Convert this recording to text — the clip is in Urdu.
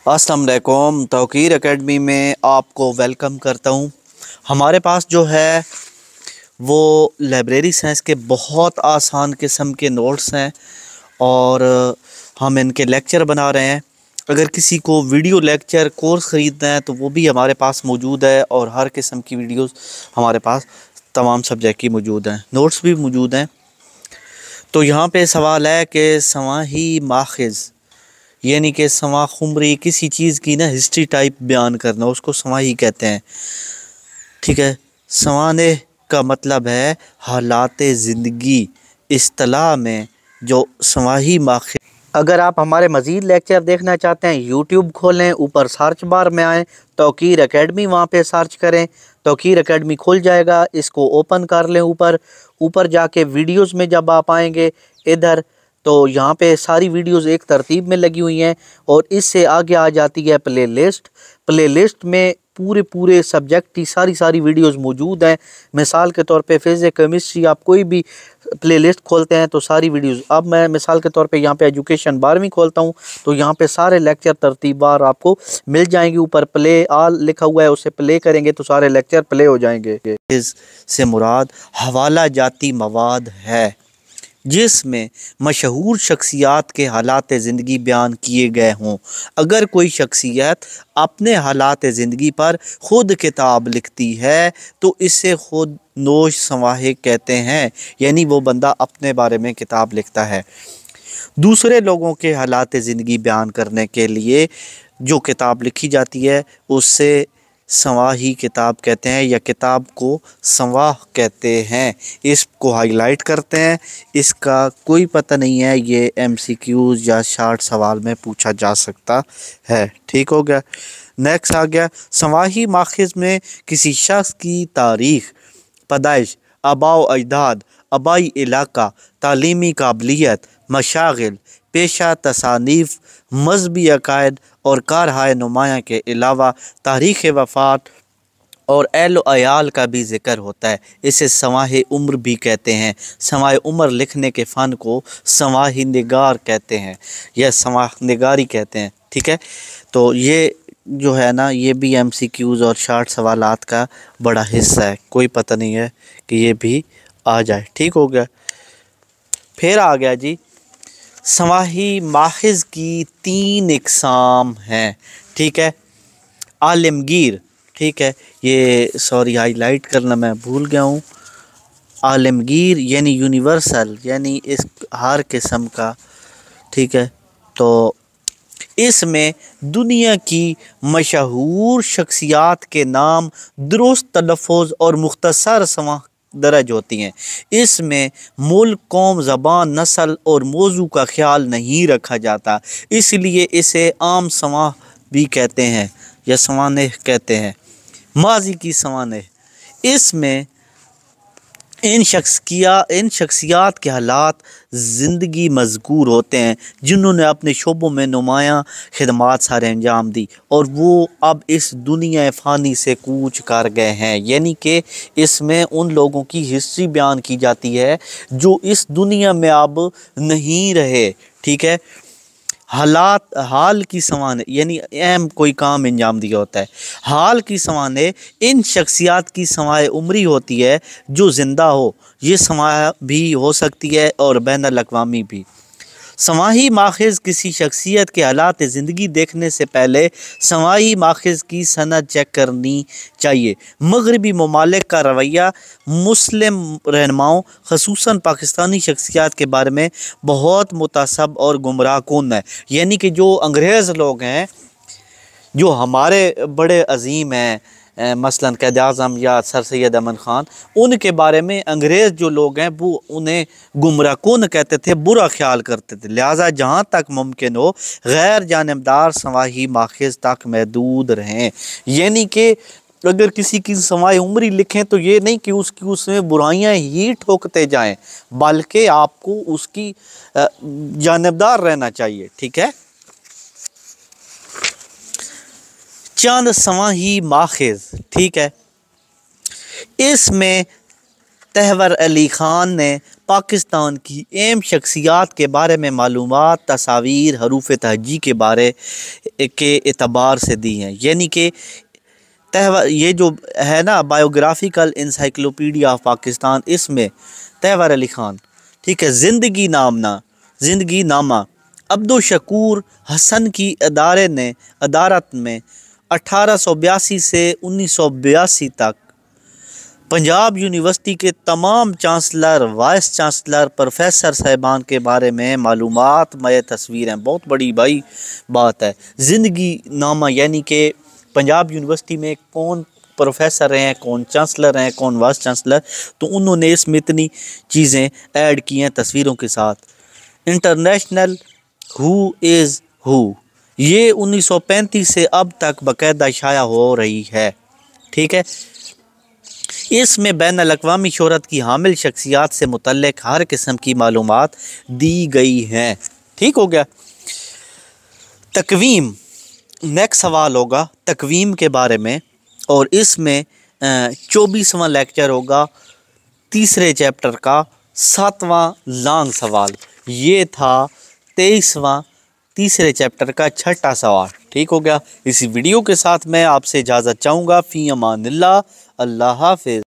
السلام علیکم، توقیر اکیڈمی میں آپ کو ویلکم کرتا ہوں۔ ہمارے پاس جو ہے وہ لائبریری سائنس کے بہت آسان قسم کے نوٹس ہیں اور ہم ان کے لیکچر بنا رہے ہیں۔ اگر کسی کو ویڈیو لیکچر کورس خریدنا ہے تو وہ بھی ہمارے پاس موجود ہے، اور ہر قسم کی ویڈیوز ہمارے پاس تمام سبجیکٹ کی موجود ہیں، نوٹس بھی موجود ہیں۔ تو یہاں پہ سوال ہے کہ سواہی ماخذ یعنی کہ سوا خمری کسی چیز کی نا ہسٹری ٹائپ بیان کرنا، اس کو سواہی کہتے ہیں۔ ٹھیک ہے، سوانح کا مطلب ہے حالات زندگی۔ اصطلاح میں جو سواہی ماخذ، اگر آپ ہمارے مزید لیکچر دیکھنا چاہتے ہیں یوٹیوب کھولیں، اوپر سرچ بار میں آئیں، توقیر اکیڈمی وہاں پہ سرچ کریں، توقیر اکیڈمی کھل جائے گا۔ اس کو اوپن کر لیں، اوپر جا کے ویڈیوز میں جب آپ آئیں گے ادھر تو یہاں پہ ساری ویڈیوز ایک ترتیب میں لگی ہوئی ہیں، اور اس سے آگے آ جاتی ہے پلے لسٹ میں پورے سبجیکٹ کی ساری ویڈیوز موجود ہیں۔ مثال کے طور پہ فزکس کیمسٹری، آپ کوئی بھی پلے لسٹ کھولتے ہیں تو ساری ویڈیوز، اب میں مثال کے طور پہ یہاں پہ ایجوکیشن 12ویں کھولتا ہوں تو یہاں پہ سارے لیکچر ترتیب بار آپ کو مل جائیں گے۔ اوپر پلے آل لکھا ہوا ہے، اسے پلے کریں گے تو سارے لیکچر پلے ہو جائیں گے۔ اس سے مراد حوالہ جاتی مواد ہے جس میں مشہور شخصیات کے حالات زندگی بیان کیے گئے ہوں۔ اگر کوئی شخصیت اپنے حالات زندگی پر خود کتاب لکھتی ہے تو اسے خود نوش سواہی کہتے ہیں، یعنی وہ بندہ اپنے بارے میں کتاب لکھتا ہے۔ دوسرے لوگوں کے حالات زندگی بیان کرنے کے لیے جو کتاب لکھی جاتی ہے اسے سواہی کتاب کہتے ہیں، یا کتاب کو سواہ کہتے ہیں۔ اس کو ہائی لائٹ کرتے ہیں، اس کا کوئی پتہ نہیں ہے، یہ ایم سی کیوز یا شارٹ سوال میں پوچھا جا سکتا ہے۔ ٹھیک ہو گیا، نیکسٹ آ گیا سواہی ماخذ میں کسی شخص کی تاریخ، پیدائش، آباء و اجداد، آبائی علاقہ، تعلیمی قابلیت، مشاغل، پیشہ، تصانیف، مذہبی عقائد اور کارہائے نمایاں کے علاوہ تاریخ وفات اور اہل و عیال کا بھی ذکر ہوتا ہے۔ اسے سواہ عمر بھی کہتے ہیں۔ سواہ عمر لکھنے کے فن کو سواہ نگار کہتے ہیں یا سواہ نگاری کہتے ہیں۔ ٹھیک ہے، تو یہ جو ہے نا یہ بھی ایم سی کیوز اور شارٹ سوالات کا بڑا حصہ ہے، کوئی پتہ نہیں ہے کہ یہ بھی آ جائے۔ ٹھیک ہو گیا، پھر آ گیا جی سواہی ماخذ کی 3 اقسام ہیں۔ ٹھیک ہے، عالمگیر، ٹھیک ہے، یہ سوری ہائی لائٹ کرنا میں بھول گیا ہوں۔ عالمگیر یعنی یونیورسل، یعنی اس ہر قسم کا، ٹھیک ہے، تو اس میں دنیا کی مشہور شخصیات کے نام، درست تلفظ اور مختصر سواہ درج ہوتی ہیں۔ اس میں ملک، قوم، زبان، نسل اور موضوع کا خیال نہیں رکھا جاتا، اس لیے اسے عام سواہ بھی کہتے ہیں یا سوانح کہتے ہیں۔ ماضی کی سوانح، اس میں ان شخصیات کے حالات زندگی مذکور ہوتے ہیں جنہوں نے اپنے شعبوں میں نمایاں خدمات سارے انجام دی اور وہ اب اس دنیا فانی سے کوچ کر گئے ہیں، یعنی کہ اس میں ان لوگوں کی ہسٹری بیان کی جاتی ہے جو اس دنیا میں اب نہیں رہے۔ ٹھیک ہے، حال کی سوانح یعنی اہم کوئی کام انجام دیا ہوتا ہے۔ حال کی سوانح ان شخصیات کی سوائے عمری ہوتی ہے جو زندہ ہو، یہ سوانح بھی ہو سکتی ہے اور بین الاقوامی بھی۔ سواہی ماخذ کسی شخصیت کے حالات زندگی دیکھنے سے پہلے سواہی ماخذ کی سند چیک کرنی چاہیے۔ مغربی ممالک کا رویہ مسلم رہنماؤں خصوصاً پاکستانی شخصیات کے بارے میں بہت متعصب اور گمراہ کن ہے، یعنی کہ جو انگریز لوگ ہیں جو ہمارے بڑے عظیم ہیں، مثلاً قائد اعظم یا سر سید احمد خان، ان کے بارے میں انگریز جو لوگ ہیں وہ انہیں گمراہ کن کہتے تھے، برا خیال کرتے تھے، لہٰذا جہاں تک ممکن ہو غیر جانبدار سواہی ماخذ تک محدود رہیں۔ یعنی کہ اگر کسی کی سوائے عمری لکھیں تو یہ نہیں کہ اس میں برائیاں ہی ٹھوکتے جائیں، بلکہ آپ کو اس کی جانبدار رہنا چاہیے۔ ٹھیک ہے، چند سواہی ماخذ، ٹھیک ہے، اس میں تحور علی خان نے پاکستان کی اہم شخصیات کے بارے میں معلومات، تصاویر، حروف تہجی کے بارے کے اعتبار سے دی ہیں، یعنی کہ یہ جو ہے نا بایوگرافیکل انسائکلوپیڈیا آف پاکستان، اس میں تہوار علی خان، ٹھیک ہے، زندگی نامہ عبدالشکور حسن کی ادارت میں 1882 سے 1982 تک پنجاب یونیورسٹی کے تمام چانسلر، وائس چانسلر، پروفیسر صاحبان کے بارے میں معلومات میں تصویر ہیں۔ بہت بڑی بھائی بات ہے، زندگی نامہ، یعنی کہ پنجاب یونیورسٹی میں کون پروفیسر ہیں، کون چانسلر ہیں، کون وائس چانسلر، تو انہوں نے اس میں اتنی چیزیں ایڈ کی ہیں تصویروں کے ساتھ۔ انٹرنیشنل ہو از ہو، یہ 1935 سے اب تک باقاعدہ شائع ہو رہی ہے، ٹھیک ہے۔ اس میں بین الاقوامی شہرت کی حامل شخصیات سے متعلق ہر قسم کی معلومات دی گئی ہیں، ٹھیک ہو گیا۔ تقویم، نیکسٹ سوال ہوگا تقویم کے بارے میں، اور اس میں 24واں لیکچر ہوگا تیسرے چیپٹر کا 7واں لانگ سوال۔ یہ تھا 23واں تیسرے چیپٹر کا 6واں سوال، ٹھیک ہو گیا۔ اسی ویڈیو کے ساتھ میں آپ سے اجازت چاہوں گا، فی امان اللہ، اللہ حافظ۔